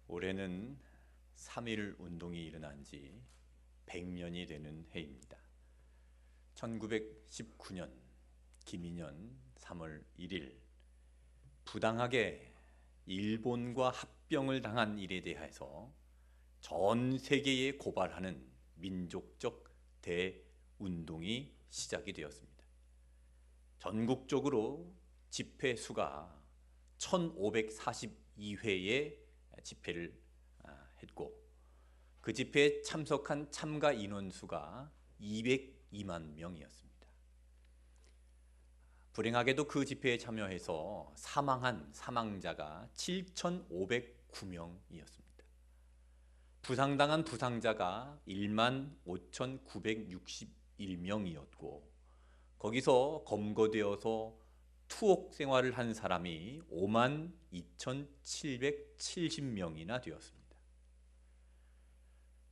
올해는 3.1 운동이 일어난 지 100년이 되는 해입니다. 1919년 김인년 3월 1일 부당하게 일본과 합병을 당한 일에 대해서 전 세계에 고발하는 민족적 대운동이 시작이 되었습니다. 전국적으로 집회 수가 1542회의 집회를 했고, 그 집회에 참석한 참가 인원 수가 202만 명이었습니다. 불행하게도 그 집회에 참여해서 사망한 사망자가 7,509명이었습니다. 부상당한 부상자가 1만 5,961명이었고, 거기서 검거되어서 투옥 생활을 한 사람이 5만 2,770명이나 되었습니다.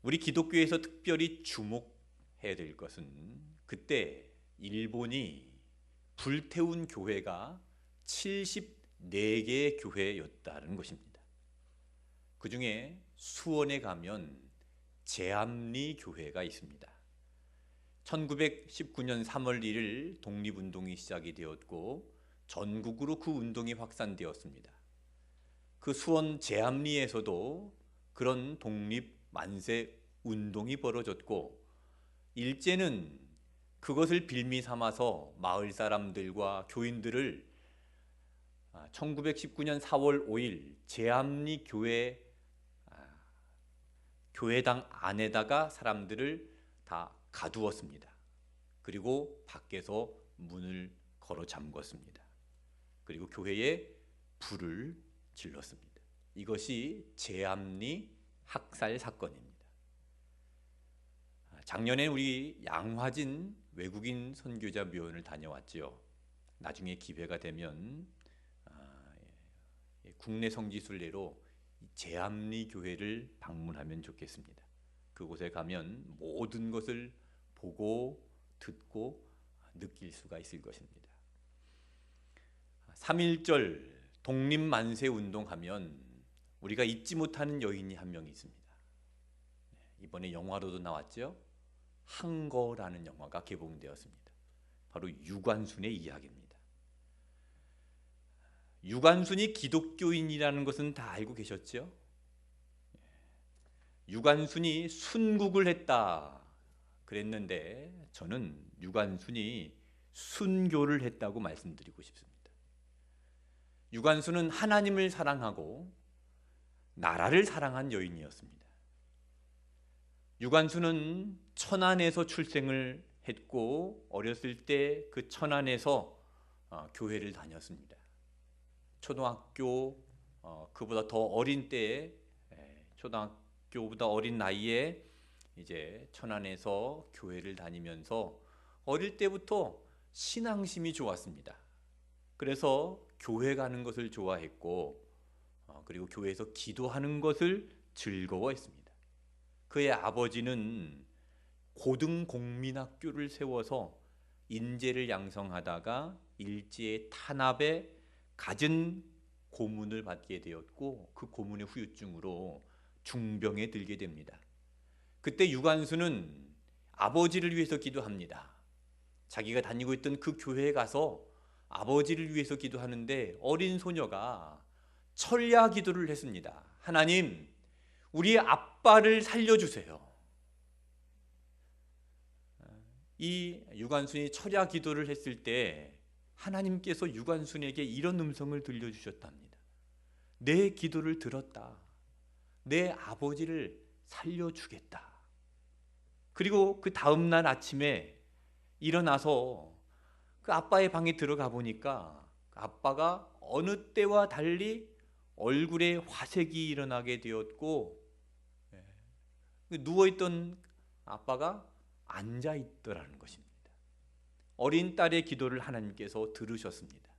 우리 기독교에서 특별히 주목해야 될 것은 그때 일본이 불태운 교회가 74개의 교회였다는 것입니다. 그 중에 수원에 가면 제암리 교회가 있습니다. 1919년 3월 1일 독립운동이 시작이 되었고 전국으로 그 운동이 확산되었습니다. 그 수원 제암리에서도 그런 독립 만세 운동이 벌어졌고, 일제는 그것을 빌미 삼아서 마을 사람들과 교인들을 1919년 4월 5일 제암리 교회당 안에다가 사람들을 다 가두었습니다. 그리고 밖에서 문을 걸어 잠궜습니다. 그리고 교회에 불을 질렀습니다. 이것이 제암리 학살 사건입니다. 작년에 우리 양화진 외국인 선교자 묘원을 다녀왔지요. 나중에 기회가 되면 국내 성지순례로 제암리 교회를 방문하면 좋겠습니다. 그곳에 가면 모든 것을 보고 듣고 느낄 수가 있을 것입니다. 3.1절 독립만세 운동하면 우리가 잊지 못하는 여인이 한 명 있습니다. 이번에 영화로도 나왔죠. 항거라는 영화가 개봉되었습니다. 바로 유관순의 이야기입니다. 유관순이 기독교인이라는 것은 다 알고 계셨죠? 유관순이 순국을 했다 그랬는데 저는 유관순이 순교를 했다고 말씀드리고 싶습니다. 유관순은 하나님을 사랑하고 나라를 사랑한 여인이었습니다. 유관순은 천안에서 출생을 했고 어렸을 때 그 천안에서 교회를 다녔습니다. 초등학교 그보다 더 어린 때에 초등학교보다 어린 나이에 이제 천안에서 교회를 다니면서 어릴 때부터 신앙심이 좋았습니다. 그래서 교회 가는 것을 좋아했고 그리고 교회에서 기도하는 것을 즐거워했습니다. 그의 아버지는 고등공민학교를 세워서 인재를 양성하다가 일제의 탄압에 갖은 고문을 받게 되었고 그 고문의 후유증으로 중병에 들게 됩니다. 그때 유관순은 아버지를 위해서 기도합니다. 자기가 다니고 있던 그 교회에 가서 아버지를 위해서 기도하는데 어린 소녀가 철야 기도를 했습니다. 하나님, 우리 아빠를 살려주세요. 이 유관순이 철야 기도를 했을 때 하나님께서 유관순에게 이런 음성을 들려주셨답니다. 내 기도를 들었다. 내 아버지를 살려주겠다. 그리고 그 다음 날 아침에 일어나서 그 아빠의 방에 들어가 보니까 아빠가 어느 때와 달리 얼굴에 화색이 일어나게 되었고 누워있던 아빠가 앉아있더라는 것입니다. 어린 딸의 기도를 하나님께서 들으셨습니다.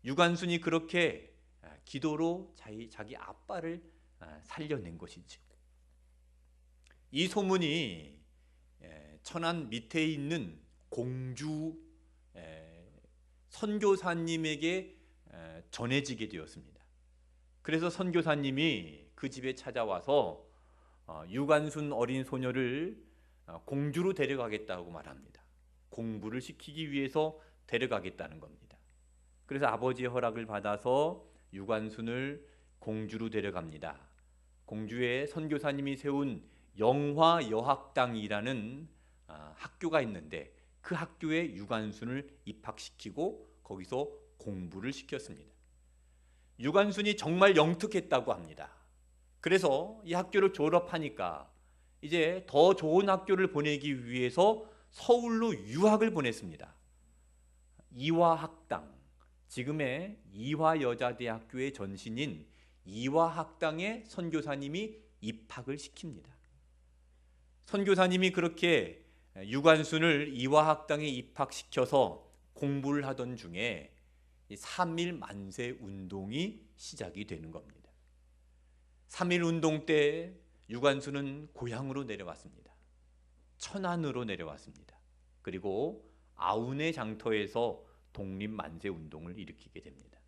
유관순이 그렇게 기도로 자기 아빠를 살려낸 것이죠. 이 소문이 천안 밑에 있는 공주 선교사님에게 전해지게 되었습니다. 그래서 선교사님이 그 집에 찾아와서 유관순 어린 소녀를 공주로 데려가겠다고 말합니다. 공부를 시키기 위해서 데려가겠다는 겁니다. 그래서 아버지의 허락을 받아서 유관순을 공주로 데려갑니다. 공주에 선교사님이 세운 영화여학당이라는 학교가 있는데 그 학교에 유관순을 입학시키고 거기서 공부를 시켰습니다. 유관순이 정말 영특했다고 합니다. 그래서 이 학교를 졸업하니까 이제 더 좋은 학교를 보내기 위해서 서울로 유학을 보냈습니다. 이화학당, 지금의 이화여자대학교의 전신인 이화학당에 선교사님이 입학을 시킵니다. 선교사님이 그렇게 유관순을 이화학당에 입학시켜서 공부를 하던 중에 3.1 만세 운동이 시작이 되는 겁니다. 3.1 운동 때 유관순은 고향으로 내려왔습니다. 천안으로 내려왔습니다. 그리고 아운의 장터에서 독립만세 운동을 일으키게 됩니다.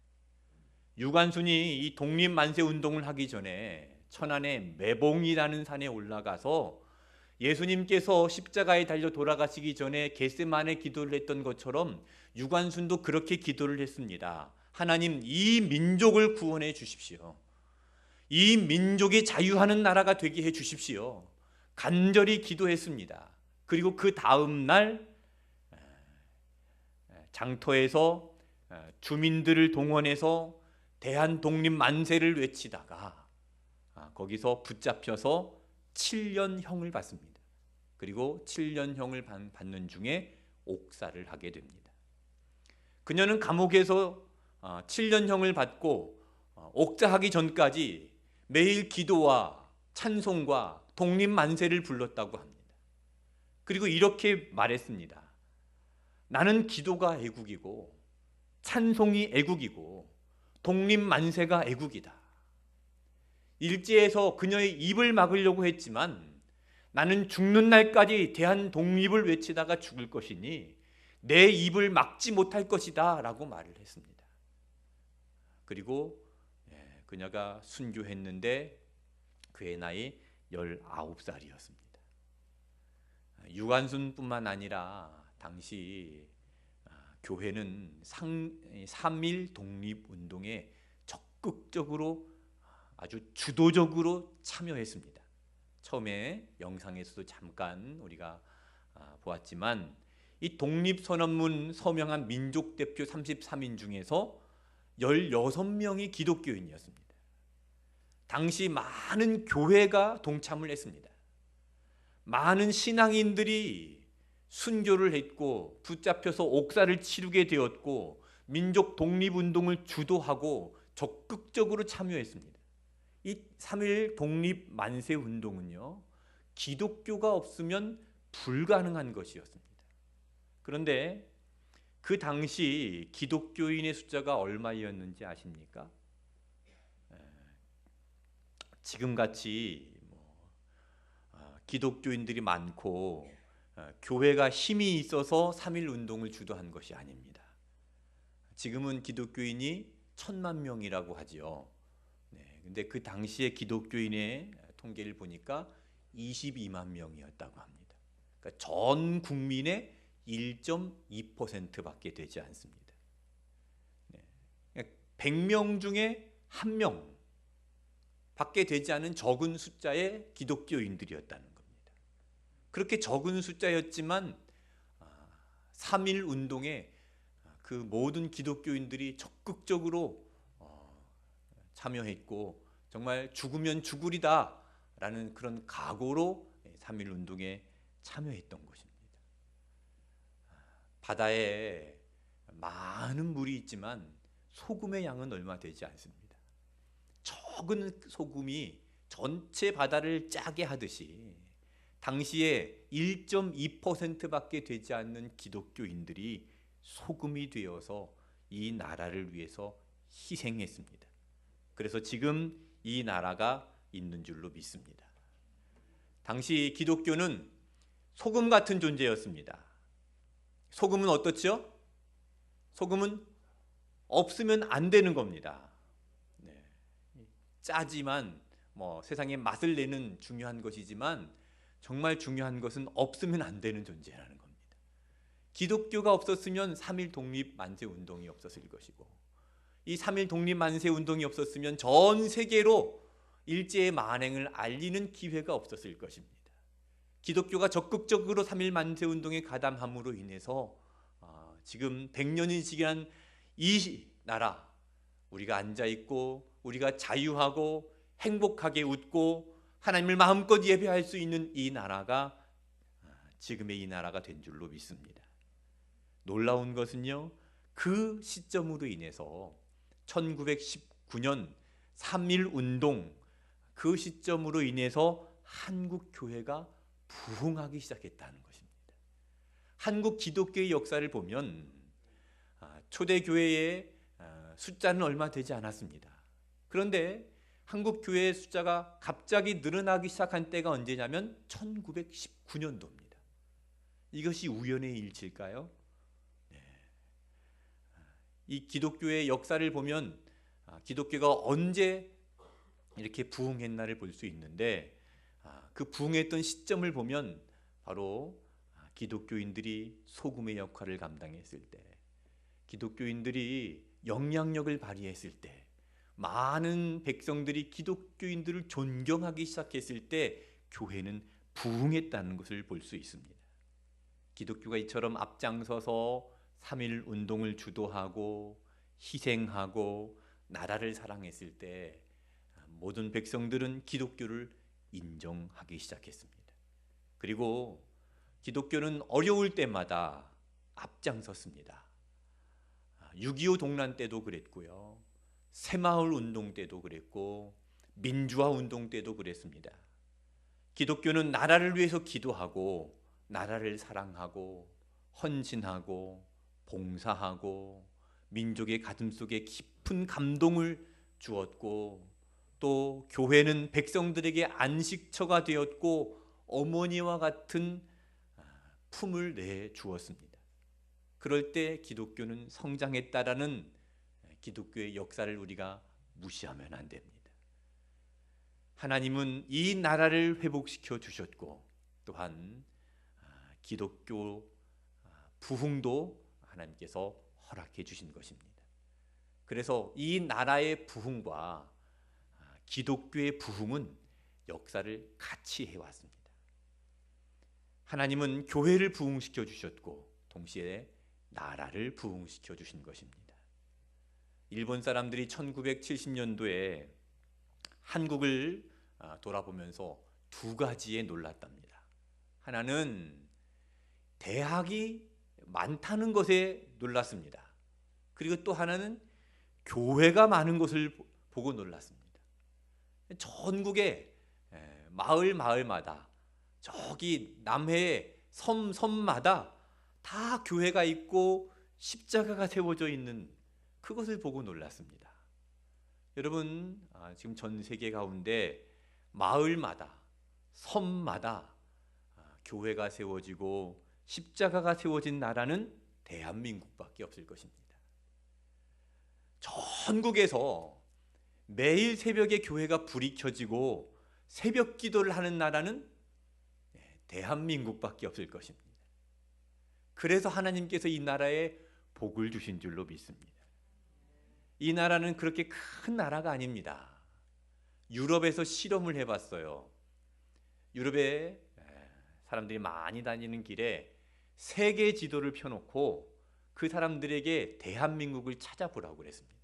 유관순이 이 독립만세 운동을 하기 전에 천안의 매봉이라는 산에 올라가서 예수님께서 십자가에 달려 돌아가시기 전에 겟세마네 기도를 했던 것처럼 유관순도 그렇게 기도를 했습니다. 하나님, 이 민족을 구원해 주십시오. 이 민족이 자유하는 나라가 되게 해 주십시오. 간절히 기도했습니다. 그리고 그 다음 날 장터에서 주민들을 동원해서 대한 독립 만세를 외치다가 거기서 붙잡혀서 7년형을 받습니다. 그리고 7년형을 받는 중에 옥사를 하게 됩니다. 그녀는 감옥에서 7년형을 받고 옥사하기 전까지 매일 기도와 찬송과 독립 만세를 불렀다고 합니다. 그리고 이렇게 말했습니다. 나는 기도가 애국이고 찬송이 애국이고 독립 만세가 애국이다. 일제에서 그녀의 입을 막으려고 했지만 나는 죽는 날까지 대한 독립을 외치다가 죽을 것이니 내 입을 막지 못할 것이다 라고 말을 했습니다. 그리고 그녀가 순교했는데 그의 나이 19살이었습니다. 유관순뿐만 아니라 당시 교회는 3.1 독립운동에 적극적으로 아주 주도적으로 참여했습니다. 처음에 영상에서도 잠깐 우리가 보았지만 이 독립선언문 서명한 민족대표 33인 중에서 16명이 기독교인이었습니다. 당시 많은 교회가 동참을 했습니다. 많은 신앙인들이 순교를 했고 붙잡혀서 옥사를 치르게 되었고 민족 독립운동을 주도하고 적극적으로 참여했습니다. 이 3.1 독립 만세 운동은요, 기독교가 없으면 불가능한 것이었습니다. 그런데 그 당시 기독교인의 숫자가 얼마였는지 아십니까? 지금같이 기독교인들이 많고 교회가 힘이 있어서 3.1 운동을 주도한 것이 아닙니다. 지금은 기독교인이 1,000만 명이라고 하지요. 근데 그 당시에 기독교인의 통계를 보니까 22만 명이었다고 합니다. 그러니까 전 국민의 1.2%밖에 되지 않습니다. 100명 중에 1명 밖에 되지 않은 적은 숫자의 기독교인들이었다는 겁니다. 그렇게 적은 숫자였지만 3.1 운동에 그 모든 기독교인들이 적극적으로 참여했고 정말 죽으면 죽으리다 라는 그런 각오로 3.1 운동에 참여했던 것입니다. 바다에 많은 물이 있지만 소금의 양은 얼마 되지 않습니다. 적은 소금이 전체 바다를 짜게 하듯이 당시에 1.2%밖에 되지 않는 기독교인들이 소금이 되어서 이 나라를 위해서 희생했습니다. 그래서 지금 이 나라가 있는 줄로 믿습니다. 당시 기독교는 소금 같은 존재였습니다. 소금은 어떻죠? 소금은 없으면 안 되는 겁니다. 짜지만 세상에 맛을 내는 중요한 것이지만 정말 중요한 것은 없으면 안 되는 존재라는 겁니다. 기독교가 없었으면 3.1 독립 만세 운동이 없었을 것이고, 이 3.1 독립 만세 운동이 없었으면 전 세계로 일제의 만행을 알리는 기회가 없었을 것입니다. 기독교가 적극적으로 3.1 만세 운동에 가담함으로 인해서 지금 100년이 지난 이 나라, 우리가 앉아있고 우리가 자유하고 행복하게 웃고 하나님을 마음껏 예배할 수 있는 이 나라가 지금의 이 나라가 된 줄로 믿습니다. 놀라운 것은요, 그 시점으로 인해서 1919년 3.1 운동, 그 시점으로 인해서 한국 교회가 부흥하기 시작했다는 것입니다. 한국 기독교의 역사를 보면 초대 교회의 숫자는 얼마 되지 않았습니다. 그런데 한국 교회의 숫자가 갑자기 늘어나기 시작한 때가 언제냐면 1919년도입니다. 이것이 우연의 일치일까요? 네. 이 기독교의 역사를 보면 기독교가 언제 이렇게 부흥했나를 볼 수 있는데, 그 부흥했던 시점을 보면 바로 기독교인들이 소금의 역할을 감당했을 때, 기독교인들이 영향력을 발휘했을 때, 많은 백성들이 기독교인들을 존경하기 시작했을 때 교회는 부흥했다는 것을 볼 수 있습니다. 기독교가 이처럼 앞장서서 3.1 운동을 주도하고 희생하고 나라를 사랑했을 때 모든 백성들은 기독교를 인정하기 시작했습니다. 그리고 기독교는 어려울 때마다 앞장섰습니다. 6.25 동란 때도 그랬고요, 새마을 운동 때도 그랬고, 민주화 운동 때도 그랬습니다. 기독교는 나라를 위해서 기도하고 나라를 사랑하고 헌신하고 봉사하고 민족의 가슴속에 깊은 감동을 주었고, 또 교회는 백성들에게 안식처가 되었고 어머니와 같은 품을 내 주었습니다. 그럴 때 기독교는 성장했다라는 기독교의 역사를 우리가 무시하면 안 됩니다. 하나님은 이 나라를 회복시켜 주셨고, 또한 기독교 부흥도 하나님께서 허락해 주신 것입니다. 그래서 이 나라의 부흥과 기독교의 부흥은 역사를 같이 해왔습니다. 하나님은 교회를 부흥시켜 주셨고 동시에 나라를 부흥시켜 주신 것입니다. 일본 사람들이 1970년도에 한국을 돌아보면서 두 가지에 놀랐답니다. 하나는 대학이 많다는 것에 놀랐습니다. 그리고 또 하나는 교회가 많은 것을 보고 놀랐습니다. 전국의 마을마다, 저기 남해의 섬마다 다 교회가 있고 십자가가 세워져 있는 그것을 보고 놀랐습니다. 여러분, 지금 전 세계 가운데 마을마다, 섬마다 교회가 세워지고 십자가가 세워진 나라는 대한민국밖에 없을 것입니다. 전국에서 매일 새벽에 교회가 불이 켜지고 새벽 기도를 하는 나라는 대한민국밖에 없을 것입니다. 그래서 하나님께서 이 나라에 복을 주신 줄로 믿습니다. 이 나라는 그렇게 큰 나라가 아닙니다. 유럽에서 실험을 해봤어요. 유럽에 사람들이 많이 다니는 길에 세계 지도를 펴놓고 그 사람들에게 대한민국을 찾아보라고 그랬습니다.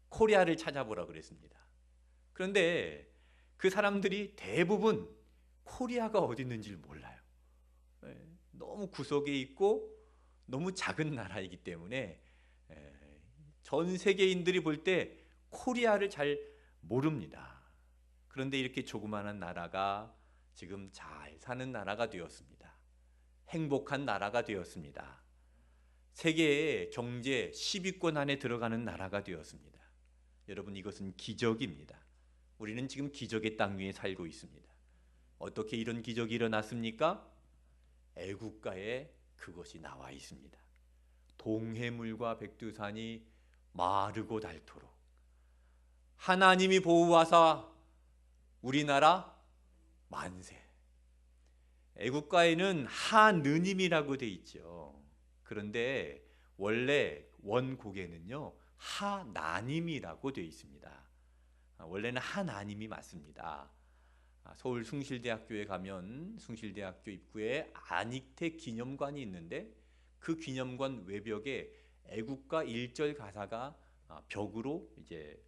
코리아를 찾아보라고 그랬습니다. 그런데 그 사람들이 대부분 코리아가 어디 있는지 몰라요. 너무 구석에 있고 너무 작은 나라이기 때문에 전 세계인들이 볼 때 코리아를 잘 모릅니다. 그런데 이렇게 조그마한 나라가 지금 잘 사는 나라가 되었습니다. 행복한 나라가 되었습니다. 세계의 경제 10위권 안에 들어가는 나라가 되었습니다. 여러분, 이것은 기적입니다. 우리는 지금 기적의 땅 위에 살고 있습니다. 어떻게 이런 기적이 일어났습니까? 애국가에 그것이 나와 있습니다. 동해물과 백두산이 마르고 닳도록 하나님이 보호하사 우리나라 만세. 애국가에는 하느님이라고 돼 있죠. 그런데 원래 원곡에는요 하나님이라고 돼 있습니다. 원래는 하나님이 맞습니다. 서울 숭실대학교에 가면 숭실대학교 입구에 안익태 기념관이 있는데 그 기념관 외벽에 애국가 1절 가사가 벽으로 이제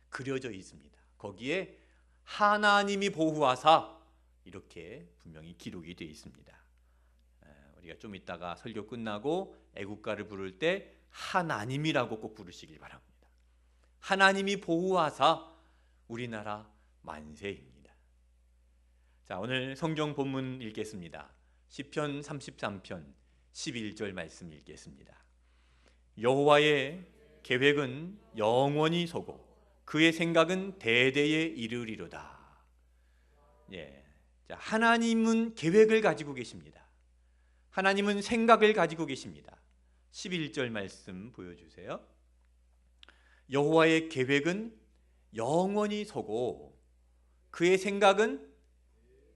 그려져 있습니다. 거기에 하나님이 보호하사 이렇게 분명히 기록이 되어 있습니다. 우리가 좀 이따가 설교 끝나고 애국가를 부를 때 하나님이라고 꼭 부르시길 바랍니다. 하나님이 보호하사 우리나라 만세입니다. 자, 오늘 성경 본문 읽겠습니다. 시편 33편 11절 말씀 읽겠습니다. 여호와의 계획은 영원히 서고 그의 생각은 대대에 이르리로다. 예. 자, 하나님은 계획을 가지고 계십니다. 하나님은 생각을 가지고 계십니다. 11절 말씀 보여주세요. 여호와의 계획은 영원히 서고 그의 생각은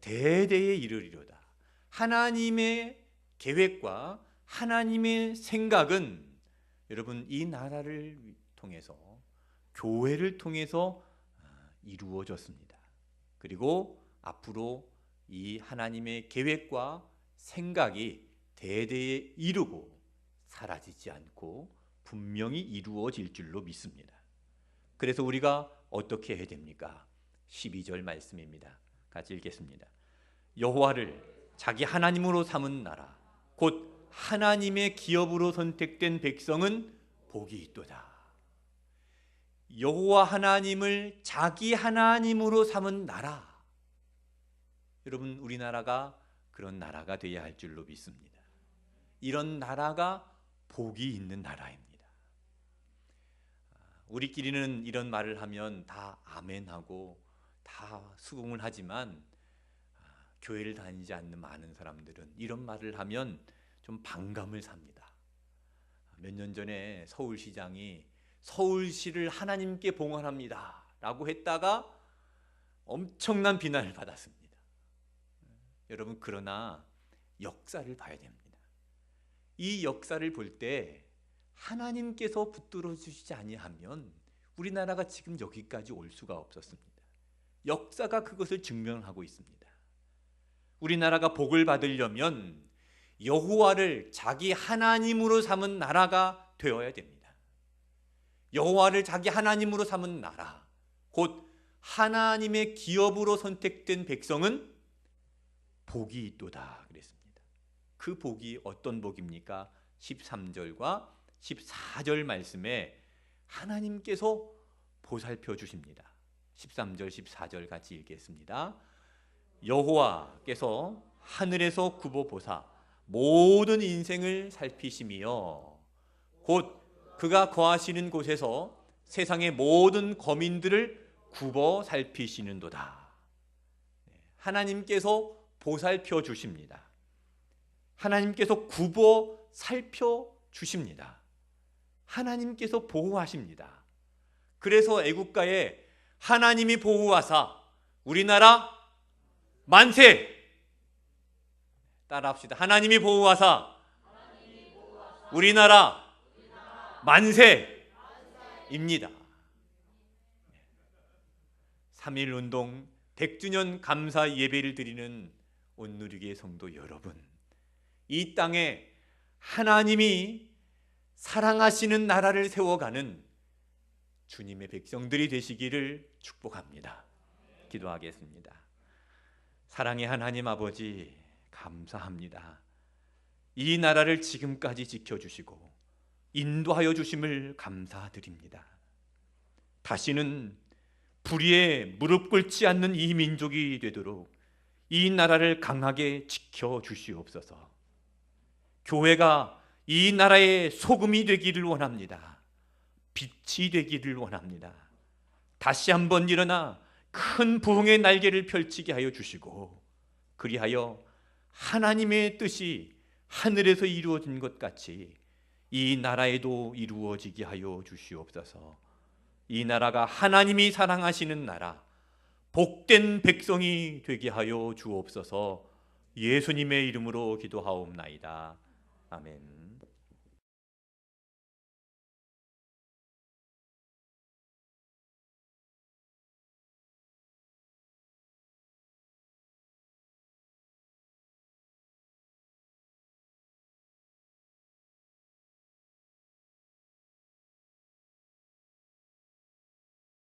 대대에 이르리로다. 하나님의 계획과 하나님의 생각은 여러분 이 나라를 통해서 교회를 통해서 이루어졌습니다. 그리고 앞으로 이 하나님의 계획과 생각이 대대에 이루고 사라지지 않고 분명히 이루어질 줄로 믿습니다. 그래서 우리가 어떻게 해야 됩니까? 12절 말씀입니다. 같이 읽겠습니다. 여호와를 자기 하나님으로 삼은 나라 곧 하나님의 기업으로 선택된 백성은 복이 있도다. 여호와 하나님을 자기 하나님으로 삼은 나라. 여러분 우리나라가 그런 나라가 되어야 할 줄로 믿습니다. 이런 나라가 복이 있는 나라입니다. 우리끼리는 이런 말을 하면 다 아멘하고 다 수긍을 하지만 교회를 다니지 않는 많은 사람들은 이런 말을 하면 좀 반감을 삽니다. 몇 년 전에 서울시장이 서울시를 하나님께 봉헌합니다 라고 했다가 엄청난 비난을 받았습니다. 여러분 그러나 역사를 봐야 됩니다. 이 역사를 볼 때 하나님께서 붙들어 주시지 아니하면 우리나라가 지금 여기까지 올 수가 없었습니다. 역사가 그것을 증명하고 있습니다. 우리나라가 복을 받으려면 여호와를 자기 하나님으로 삼은 나라가 되어야 됩니다. 여호와를 자기 하나님으로 삼은 나라, 곧 하나님의 기업으로 선택된 백성은 복이 있도다 그랬습니다. 그 복이 어떤 복입니까? 13절과 14절 말씀에 하나님께서 보살펴 주십니다. 13절 14절 같이 읽겠습니다. 여호와께서 하늘에서 굽어 보사 모든 인생을 살피시며 곧 그가 거하시는 곳에서 세상의 모든 거민들을 굽어 살피시는도다. 하나님께서 보살펴 주십니다. 하나님께서 굽어 살펴 주십니다. 하나님께서 보호하십니다. 그래서 애국가에 하나님이 보호하사 우리나라 만세! 따라합시다. 하나님이 보호하사 우리나라 만세입니다. 3.1운동 100주년 감사 예배를 드리는 온누리교회 성도 여러분, 이 땅에 하나님이 사랑하시는 나라를 세워가는 주님의 백성들이 되시기를 축복합니다. 기도하겠습니다. 사랑의 하나님 아버지, 감사합니다. 이 나라를 지금까지 지켜주시고 인도하여 주심을 감사드립니다. 다시는 불의에 무릎 꿇지 않는 이 민족이 되도록 이 나라를 강하게 지켜주시옵소서. 교회가 이 나라의 소금이 되기를 원합니다. 빛이 되기를 원합니다. 다시 한번 일어나 큰 부흥의 날개를 펼치게 하여 주시고 그리하여 하나님의 뜻이 하늘에서 이루어진 것 같이 이 나라에도 이루어지게 하여 주시옵소서. 이 나라가 하나님이 사랑하시는 나라, 복된 백성이 되게 하여 주옵소서. 예수님의 이름으로 기도하옵나이다. 아멘.